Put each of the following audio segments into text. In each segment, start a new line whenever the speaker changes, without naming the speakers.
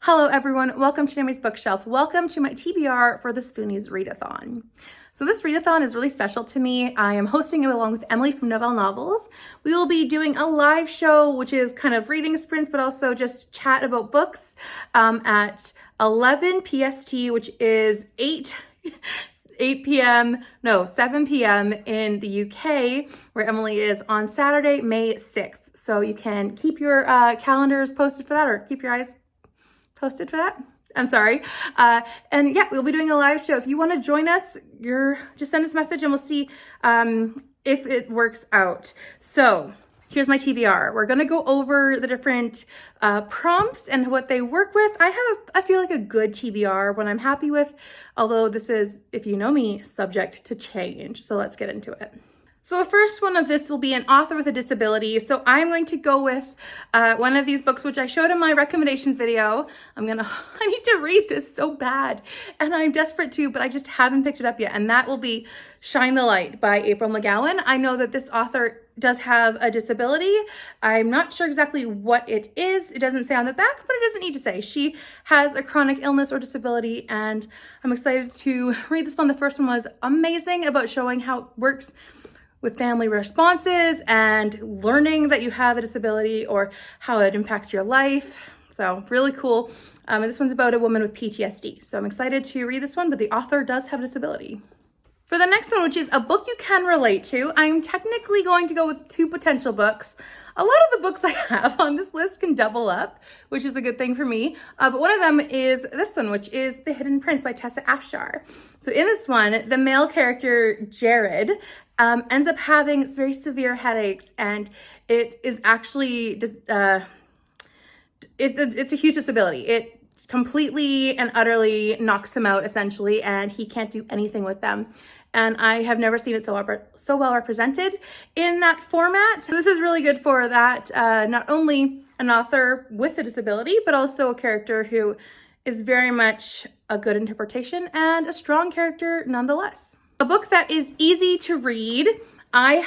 Hello everyone, welcome to Naomi's Bookshelf. Welcome to my TBR for the Spoonies Readathon. So this readathon is really special to me. I am hosting it along with Emily from Novel Novels. We will be doing a live show, which is kind of reading sprints, but also just chat about books at 11 PST, which is 7 p.m. in the UK, where Emily is on Saturday, May 6th. So you can keep your calendars posted for that, or keep your eyes posted for that. I'm sorry. And yeah, we'll be doing a live show. If you want to join us, just send us a message and we'll see if it works out. So here's my TBR. We're going to go over the different prompts and what they work with. I feel like a good TBR, one I'm happy with, although this is, if you know me, subject to change. So let's get into it. So the first one of this will be an author with a disability. So I'm going to go with one of these books, which I showed in my recommendations video. I need to read this so bad, and I'm desperate to, but I just haven't picked it up yet. And that will be Shine the Light by April McGowan. I know that this author does have a disability. I'm not sure exactly what it is. It doesn't say on the back, but it doesn't need to say. She has a chronic illness or disability, and I'm excited to read this one. The first one was amazing about showing how it works with family responses and learning that you have a disability or how it impacts your life. So really cool. And this one's about a woman with PTSD. So I'm excited to read this one, but the author does have a disability. For the next one, which is a book you can relate to, I'm technically going to go with two potential books. A lot of the books I have on this list can double up, which is a good thing for me. But one of them is this one, which is The Hidden Prince by Tessa Afshar. So in this one, the male character, Jared, ends up having very severe headaches, and it is actually just, it's a huge disability. It completely and utterly knocks him out, essentially, and he can't do anything with them. And I have never seen it so well represented in that format. So this is really good for that, not only an author with a disability, but also a character who is very much a good interpretation and a strong character nonetheless. A book that is easy to read. I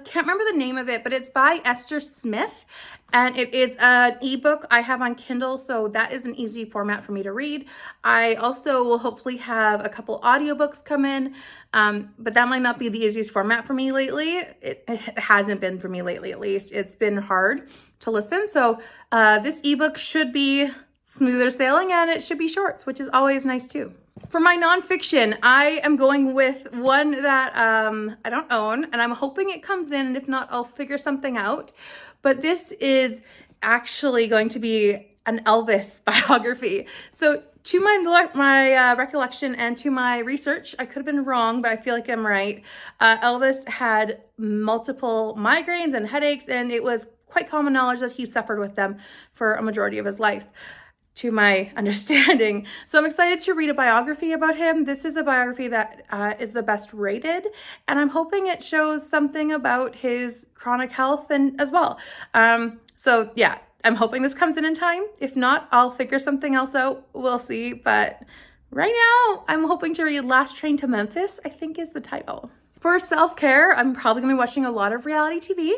can't remember the name of it, but it's by Esther Smith, and it is an ebook I have on Kindle, so that is an easy format for me to read. I also will hopefully have a couple audiobooks come in, but that might not be the easiest format for me lately. It hasn't been for me lately, at least. It's been hard to listen, so this ebook should be smoother sailing, and it should be short, which is always nice too. For my nonfiction, I am going with one that I don't own, and I'm hoping it comes in, and if not, I'll figure something out. But this is actually going to be an Elvis biography. So to my recollection and to my research, I could have been wrong, but I feel like I'm right. Elvis had multiple migraines and headaches, and it was quite common knowledge that he suffered with them for a majority of his life, to my understanding. So I'm excited to read a biography about him. This is a biography that is the best rated, and I'm hoping it shows something about his chronic health and as well. So yeah, I'm hoping this comes in time. If not, I'll figure something else out. We'll see. But right now, I'm hoping to read Last Train to Memphis, I think is the title. For self-care, I'm probably gonna be watching a lot of reality TV.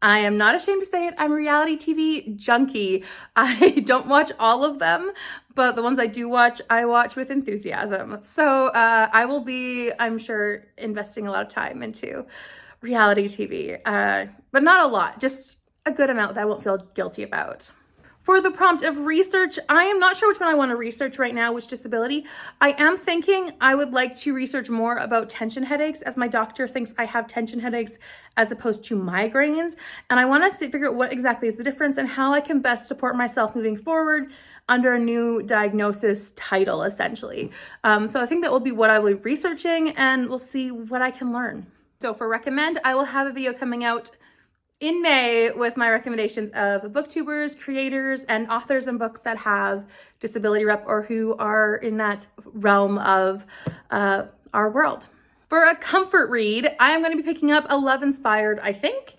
I am not ashamed to say it, I'm a reality TV junkie. I don't watch all of them, but the ones I do watch, I watch with enthusiasm. So I will be, I'm sure, investing a lot of time into reality TV, but not a lot, just a good amount that I won't feel guilty about. For the prompt of research, I am not sure which one I want to research right now, which disability. I am thinking I would like to research more about tension headaches, as my doctor thinks I have tension headaches as opposed to migraines. And I want to figure out what exactly is the difference and how I can best support myself moving forward under a new diagnosis title, essentially. So I think that will be what I will be researching, and we'll see what I can learn. So for recommend, I will have a video coming out in May with my recommendations of booktubers, creators, and authors and books that have disability rep or who are in that realm of our world. For a comfort read, I am going to be picking up Love Inspired, I think.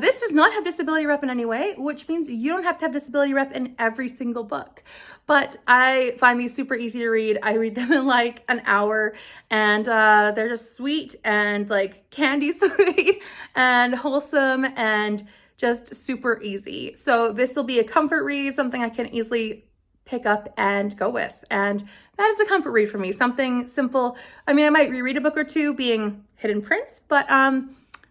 This does not have disability rep in any way, which means you don't have to have disability rep in every single book. But I find these super easy to read. I read them in like an hour, and they're just sweet and like candy sweet and wholesome and just super easy. So this will be a comfort read, something I can easily pick up and go with. And that is a comfort read for me, something simple. I mean, I might reread a book or two being hidden prints, but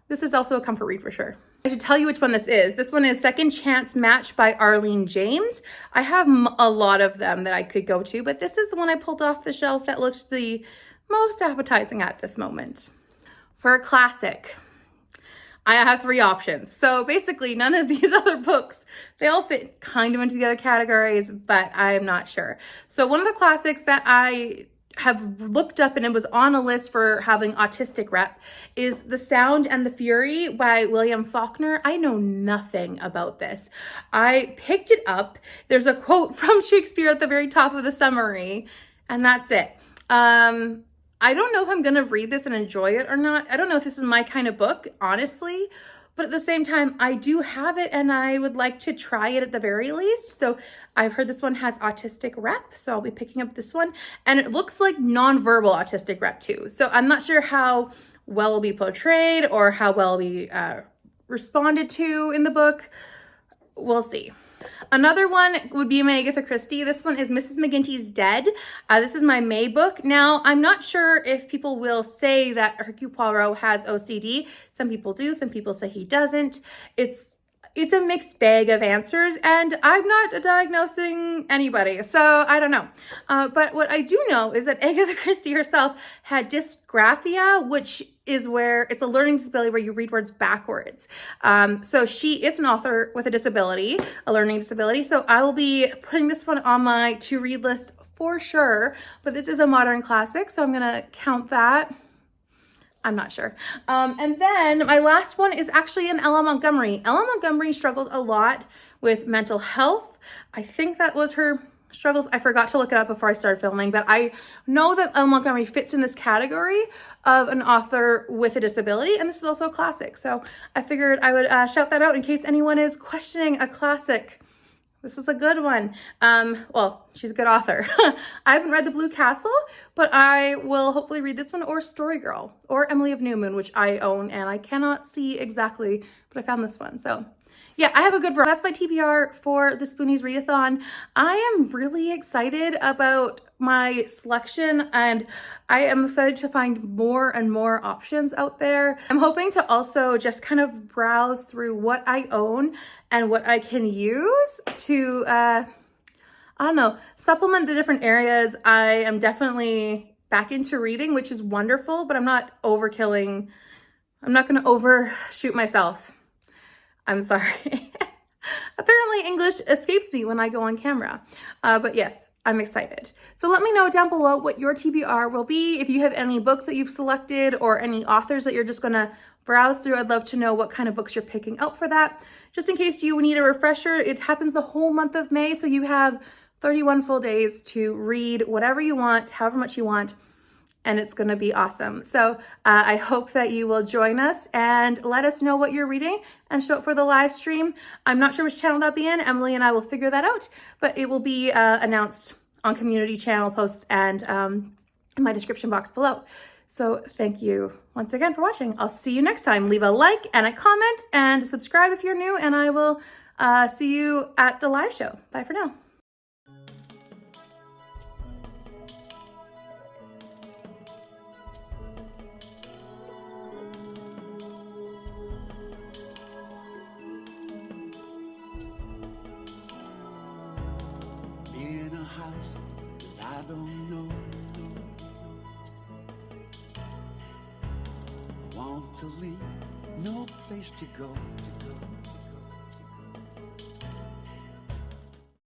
this is also a comfort read for sure. I should tell you which one this is. This one is Second Chance Match by Arlene James. I have a lot of them that I could go to, but this is the one I pulled off the shelf that looks the most appetizing at this moment. For a classic, I have 3 options. So basically none of these other books, they all fit kind of into the other categories, but I'm not sure. So one of the classics that I have looked up and it was on a list for having autistic rep is The Sound and the Fury by William Faulkner. I know nothing about this. I picked it up. There's a quote from Shakespeare at the very top of the summary, and that's it. I don't know if I'm gonna read this and enjoy it or not. I don't know if this is my kind of book, honestly, but at the same time, I do have it and I would like to try it at the very least. So I've heard this one has autistic rep, so I'll be picking up this one. And it looks like nonverbal autistic rep too. So I'm not sure how well it'll be portrayed or how well it'll be responded to in the book. We'll see. Another one would be my Agatha Christie. This one is Mrs. McGinty's Dead. This is my May book. Now, I'm not sure if people will say that Hercule Poirot has OCD. Some people do, some people say he doesn't. It's a mixed bag of answers, and I'm not diagnosing anybody, so I don't know. But what I do know is that Agatha Christie herself had dysgraphia, which is where it's a learning disability where you read words backwards. So she is an author with a disability, a learning disability. So I will be putting this one on my to-read list for sure, but this is a modern classic, so I'm gonna count that. I'm not sure. And then my last one is actually an Ella Montgomery. Ella Montgomery struggled a lot with mental health. I think that was her struggles. I forgot to look it up before I started filming, but I know that Ella Montgomery fits in this category of an author with a disability, and this is also a classic. So I figured I would shout that out in case anyone is questioning a classic. This is a good one. Well, she's a good author. I haven't read The Blue Castle, but I will hopefully read this one, or Story Girl, or Emily of New Moon, which I own, and I cannot see exactly, but I found this one. So yeah, I have a good variety. That's my TBR for the Spoonies Readathon. I am really excited about my selection, and I am excited to find more and more options out there. I'm hoping to also just kind of browse through what I own and what I can use to, I don't know, supplement the different areas. I am definitely back into reading, which is wonderful, but I'm not overkilling. I'm not gonna overshoot myself. I'm sorry. Apparently English escapes me when I go on camera. But yes, I'm excited. So let me know down below what your TBR will be. If you have any books that you've selected or any authors that you're just gonna browse through, I'd love to know what kind of books you're picking out for that. Just in case you need a refresher, it happens the whole month of May, so you have 31 full days to read whatever you want, however much you want, and it's gonna be awesome. So I hope that you will join us and let us know what you're reading and show up for the live stream. I'm not sure which channel that'll be in. Emily and I will figure that out, but it will be announced on community channel posts and in my description box below. So thank you once again for watching. I'll see you next time. Leave a like and a comment and subscribe if you're new, and I will see you at the live show. Bye for now.
In a house that I don't know, I want to leave, no place to go.